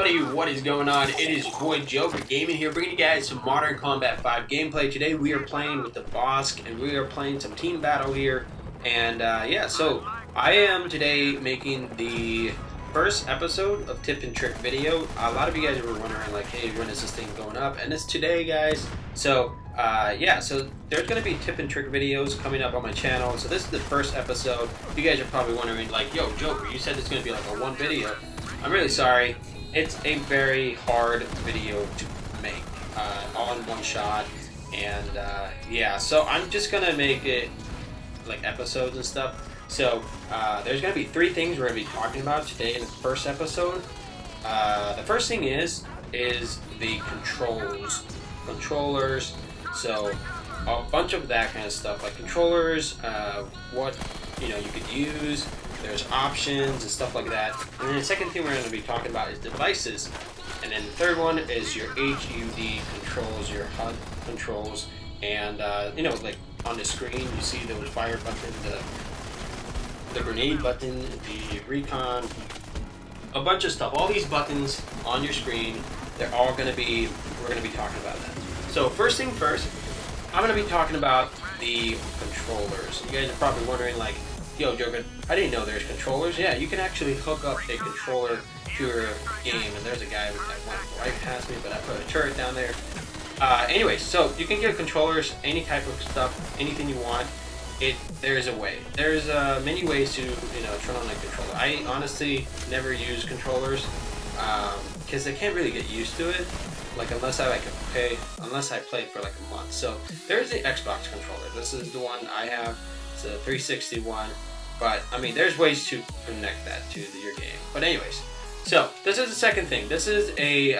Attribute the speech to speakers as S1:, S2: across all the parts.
S1: everybody, what is going on? It is your boy Joker Gaming here, bringing you guys some Modern Combat 5 gameplay. Today we are playing with the BOSK, and we are playing some team battle here. And yeah, so I am today making the first episode of tip and trick video. A lot of you guys were wondering, like, hey, when is this thing going up? And it's today, guys. So yeah, so there's going to be tip and trick videos coming up on my channel. So this is the first episode. You guys are probably wondering, like, yo, Joker, you said it's going to be like a one video. I'm really sorry. It's a very hard video to make, all in one shot, and yeah, so I'm just gonna make it like episodes and stuff. So there's gonna be three things we're gonna be talking about today in the first episode. The first thing is the controllers. So a bunch of that kind of stuff, like controllers, what you could use. There's options and stuff like that. And then the second thing we're going to be talking about is devices. And then the third one is your HUD controls, your HUD controls. And, like on the screen, you see the fire button, the grenade button, the recon, a bunch of stuff. All these buttons on your screen, we're going to be talking about that. So first thing first, I'm going to be talking about the controllers. You guys are probably wondering, like, yo, Joker, I didn't know there's controllers. Yeah, you can actually hook up a controller to your game, and there's a guy that went right past me, but I put a turret down there. Anyways, so you can get controllers, any type of stuff, anything you want. There's a way. There's many ways to turn on a controller. I honestly never use controllers because I can't really get used to it. Like unless I play it for like a month. So there's the Xbox controller. This is the one I have. It's a 360 one, but I mean there's ways to connect that to your game. But anyways, so this is the second thing. This is a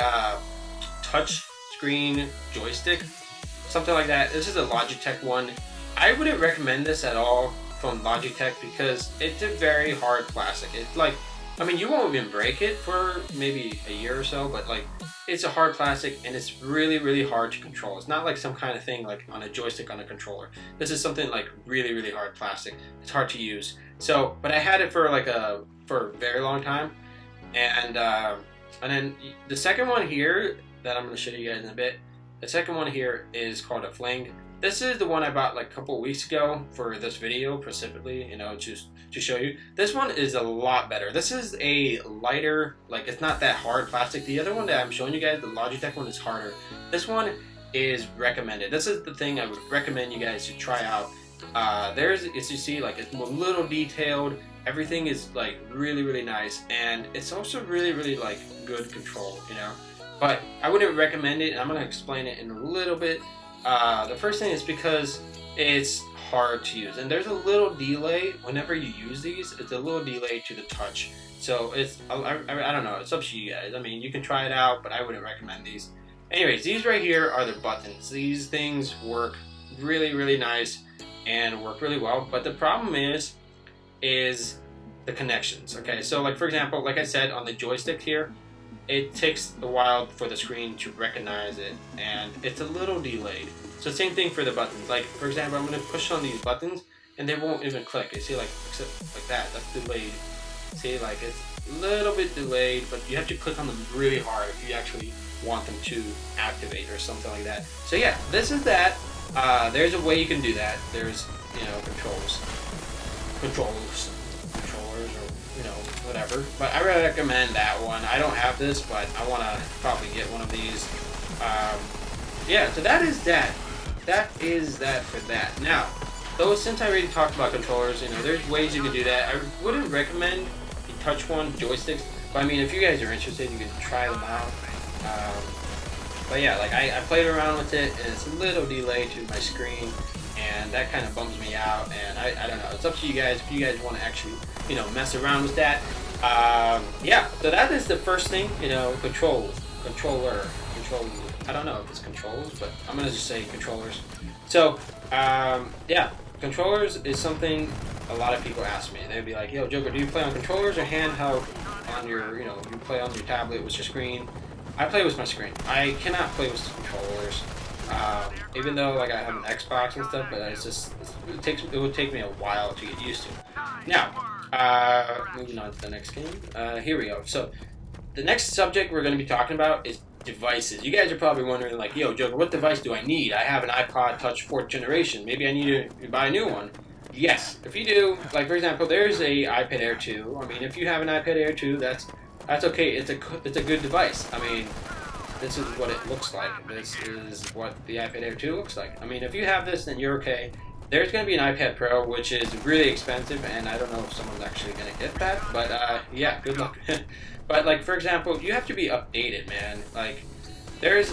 S1: touch screen joystick, something like that. This is a Logitech one. I wouldn't recommend this at all from Logitech because it's a very hard plastic. It's like, I mean, you won't even break it for maybe a year or so, but like it's a hard plastic and it's really, really hard to control. It's not like some kind of thing like on a joystick on a controller. This is something like really, really hard plastic. It's hard to use. So, but I had it for a very long time, and then the second one here that I'm going to show you guys in a bit. The second one here is called a Fling. This is the one I bought like a couple weeks ago for this video specifically, just to show you. This one is a lot better. This is a lighter, like it's not that hard plastic. The other one that I'm showing you guys, the Logitech one, is harder. This one is recommended. This is the thing I would recommend you guys to try out. As you see, like it's a little detailed. Everything is like really, really nice, and it's also really, really like good control, But I wouldn't recommend it, and I'm gonna explain it in a little bit. The first thing is because it's hard to use, and there's a little delay whenever you use these. It's a little delay to the touch, so it's I don't know. It's up to you guys. I mean, you can try it out, but I wouldn't recommend these. Anyways, these right here are the buttons. These things work really, really nice and work really well. But the problem is the connections. Okay, so like for example, like I said on the joystick here, it takes a while for the screen to recognize it, and it's a little delayed. So same thing for the buttons. Like for example, I'm going to push on these buttons and they won't even click. You see, like except like that's delayed. See, like it's a little bit delayed, but you have to click on them really hard if you actually want them to activate or something like that. So yeah, this is that. There's a way you can do that. There's controllers, or whatever, but I really recommend that one. I don't have this, but I want to probably get one of these. Yeah, so that is that for that. Now, though, since I already talked about controllers, there's ways you can do that. I wouldn't recommend the touch one joysticks, but I mean, if you guys are interested, you can try them out. But yeah, like I played around with it, and it's a little delayed to my screen, and that kind of bums me out, and I don't know. It's up to you guys if you guys want to actually mess around with that. Yeah, so that is the first thing. Controller. I don't know if it's controls, but I'm gonna just say controllers. So yeah, controllers is something a lot of people ask me. They'd be like, yo, Joker, do you play on controllers or handheld on your you play on your tablet with your screen? I play with my screen. I cannot play with controllers. Even though like I have an Xbox and stuff, but it would take me a while to get used to. Now, moving on to the next game. Here we go. So the next subject we're going to be talking about is devices. You guys are probably wondering, like, yo, Joker, what device do I need? I have an iPod Touch 4th generation. Maybe I need to buy a new one. Yes, if you do, like, for example, there's a iPad Air 2. I mean, if you have an iPad Air 2, that's okay. It's a good device. I mean, this is what it looks like. This is what the iPad Air 2 looks like. I mean, if you have this, then you're okay. There's going to be an iPad Pro, which is really expensive, and I don't know if someone's actually going to get that, but yeah, good luck. But, like, for example, you have to be updated, man. Like, there's,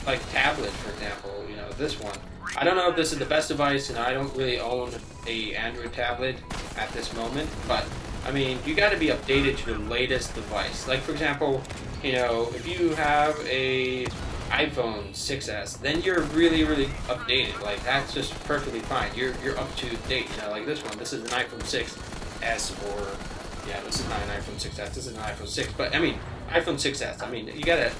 S1: like, tablets, for example, you know, this one. I don't know if this is the best device, and I don't really own a Android tablet at this moment, but, I mean, you got to be updated to the latest device. Like, for example, you know, if you have a iPhone 6s, then you're really, really updated. Like, that's just perfectly fine. You're up to date. You know, like this one. This is an iPhone 6s, or yeah, this is not an iPhone 6s. This is an iPhone 6. But I mean, iPhone 6s. I mean, you gotta.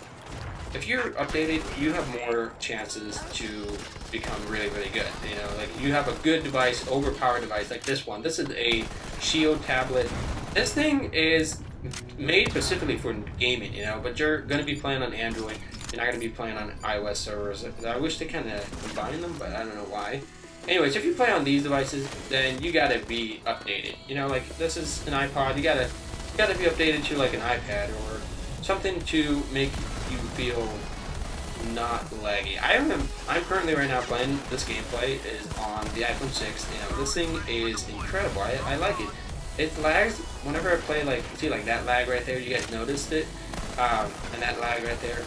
S1: If you're updated, you have more chances to become really, really good. You know, like you have a good device, overpowered device like this one. This is a Shield tablet. This thing is made specifically for gaming, you know, but you're going to be playing on Android. You're not going to be playing on iOS servers. I wish they kind of combine them, but I don't know why. Anyways, if you play on these devices, then you got to be updated. You know, like this is an iPod. You gotta be updated to like an iPad or something to make you feel not laggy. I'm currently right now playing this gameplay is on the iPhone 6. You know, this thing is incredible. I like it. It lags whenever I play, like, see, like that lag right there, you guys noticed it? And that lag right there.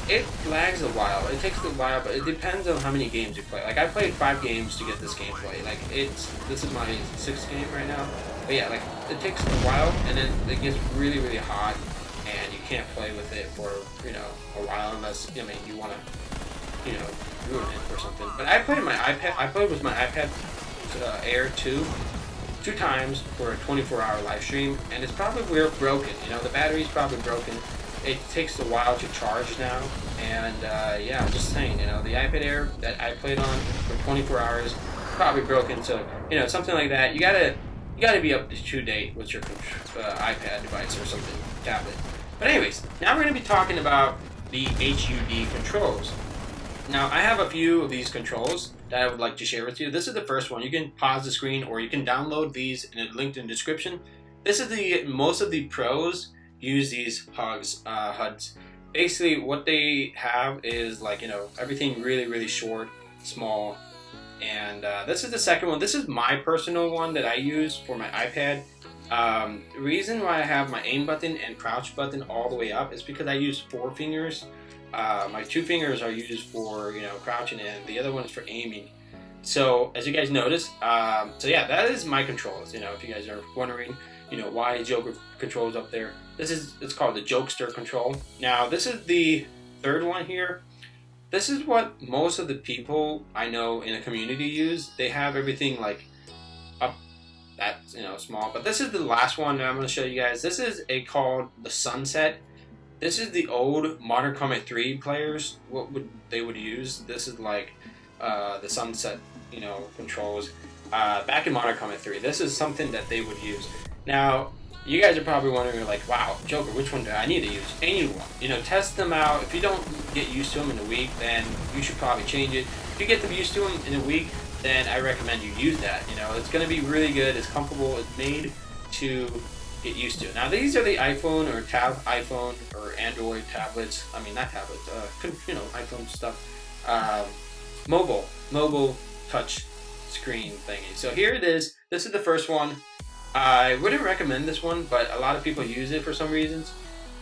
S1: It lags a while. It takes a while, but it depends on how many games you play. Like, I played 5 games to get this gameplay. Like, this is my 6th game right now. But yeah, like, it takes a while, and then it gets really, really hot, and you can't play with it for, you know, a while unless, I mean, you want to, you know, ruin it or something. But I played with my iPad Air 2 times for a 24-hour live stream, and it's probably broken. You know, the battery's probably broken. It takes a while to charge now, and yeah, I'm just saying, you know, the iPad Air that I played on for 24 hours probably broken. So, you know, something like that, you gotta be up to date with your iPad device or something, tablet. But anyways, now we're gonna be talking about the HUD controls. Now, I have a few of these controls that I would like to share with you. This is the first one. You can pause the screen or you can download these in a link in the description. This is most of the pros use these HUDs. Basically, what they have is, like, you know, everything really, really short, small. And this is the second one. This is my personal one that I use for my iPad. The reason why I have my aim button and crouch button all the way up is because I use 4 fingers. My 2 fingers are used for, you know, crouching, and the other one is for aiming. So, as you guys notice, so yeah, that is my controls. You know, if you guys are wondering, you know, why Joker controls up there, it's called the Jokester control. Now, this is the third one here. This is what most of the people I know in a community use. They have everything like up that, you know, small. But this is the last one that I'm going to show you guys. This is called the Sunset. This is the old Modern Combat 3 players. What they would use? This is like the Sunset, you know, controls. Back in Modern Combat 3, this is something that they would use. Now, you guys are probably wondering, like, wow, Joker, which one do I need to use? Any one. You know, test them out. If you don't get used to them in a week, then you should probably change it. If you get them used to them in a week, then I recommend you use that. You know, it's going to be really good. It's comfortable. It's made to get used to. Now, these are the iPhone or Android tablets. I mean, not tablets. You know, iPhone stuff. Mobile touch screen thingy. So here it is. This is the first one. I wouldn't recommend this one, but a lot of people use it for some reasons.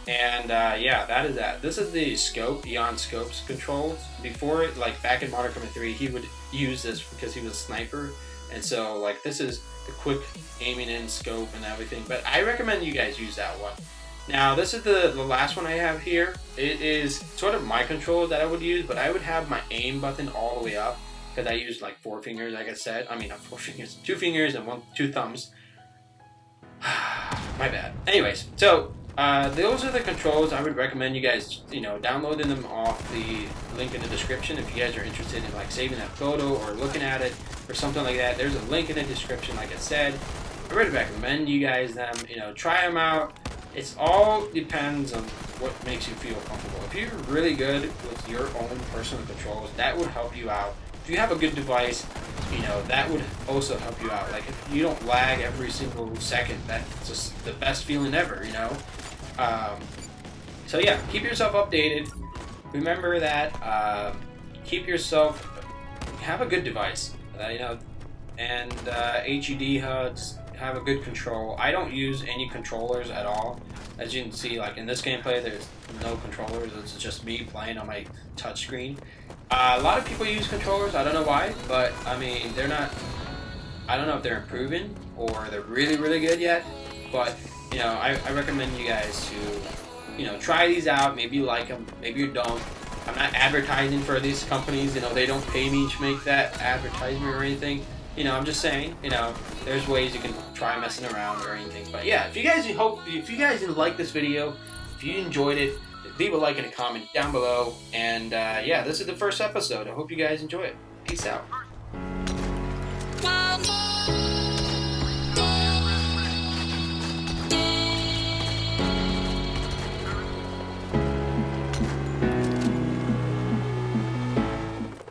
S1: And yeah, that is that. This is the Scope's controls. Before, like back in Modern Combat 3, he would use this because he was a sniper. And so, like, this is the quick aiming in scope and everything. But I recommend you guys use that one. Now, this is the last one I have here. It is sort of my control that I would use, but I would have my aim button all the way up because I use like 4 fingers, like I said. I mean, not 4 fingers, 2 fingers and 2 thumbs. My bad. Anyways, so those are the controls. I would recommend you guys, you know, downloading them off the link in the description if you guys are interested in like saving that photo or looking at it or something like that. There's a link in the description, like I said. I would recommend you guys them. You know, try them out. It's all depends on what makes you feel comfortable. If you're really good with your own personal controls, that would help you out. If you have a good device, you know, that would also help you out. Like if you don't lag every single second, that's just the best feeling ever, you know. So yeah, keep yourself updated. Remember that. Keep yourself. Have a good device, you know, and HUD HUDs have a good control. I don't use any controllers at all. As you can see, like in this gameplay, there's no controllers. It's just me playing on my touchscreen. A lot of people use controllers. I don't know why, but I mean, they're not. I don't know if they're improving or they're really, really good yet. But you know, I recommend you guys to, you know, try these out. Maybe you like them, maybe you don't. I'm not advertising for these companies. You know, they don't pay me to make that advertisement or anything. You know, I'm just saying, you know, there's ways you can try messing around or anything. But yeah, if you guys like this video, if you enjoyed it, leave a like and a comment down below. And yeah, this is the first episode. I hope you guys enjoy it. Peace out.